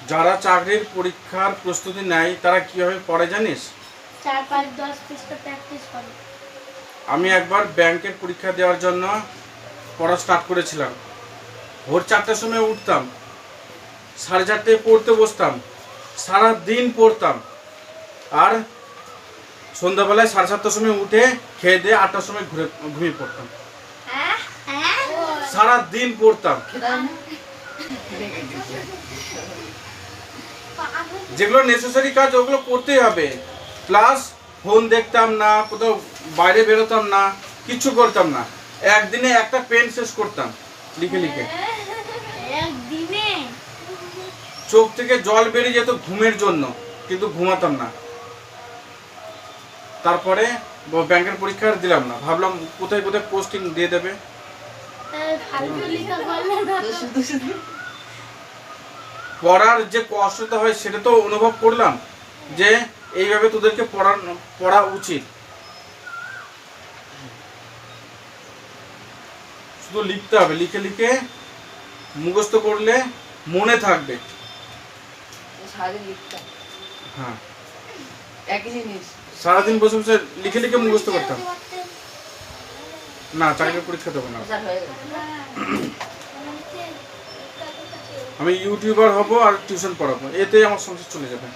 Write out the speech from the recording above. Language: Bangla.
যারা চাকরির পরীক্ষার প্রস্তুতি নেয় তারা কিভাবে পড়ে জানিস? 4-5-10 পৃষ্ঠা প্র্যাকটিস করে। আমি একবার ব্যাংকের পরীক্ষা দেওয়ার জন্য পড়া স্টার্ট করেছিলাম। ভোর 4টার সময় উঠতাম, 4:30টায় পড়তে বসতাম, সারা দিন পড়তাম। আর সন্ধ্যাবেলায় 7:30টার সময় উঠে খেয়ে দিয়ে 8টার সময় ঘুমিয়ে পড়তাম। সারা দিন পড়তাম। যেগুলো নেসেসারি কাজ ওগুলো করতেই হবে, প্লাস ফোন দেখতাম না, কোথাও বাইরে বেরোতাম না, কিচ্ছু করতাম না। একদিনে একটা পেন শেষ করতাম লিখে লিখে। একদিনে চোখ থেকে জল বেরিয়ে যেত ঘুমের জন্য, কিন্তু ঘুমাতাম না। তারপরে ব্যাংকের পরীক্ষা আর দিলাম না, ভাবলাম কোথায় কোথায় পোস্টিং দিয়ে দেবে। পড়ার যে কষ্টটা হয় সেটা তো অনুভব করলাম, যে এইভাবে তোদেরকে পড়া উচিত। শুধু লিখতে হবে, লিখে লিখে মুখস্থ করলে মনে থাকবে। হ্যাঁ, একই জিনিস সারাদিন বসে বসে লিখে লিখে মুখস্থ করতাম না, চাকরির পরীক্ষা দেবো না। আমি ইউটিউবার হব আর টিউশন পড়াবো, এতেই আমার সংসার চলে যাবে।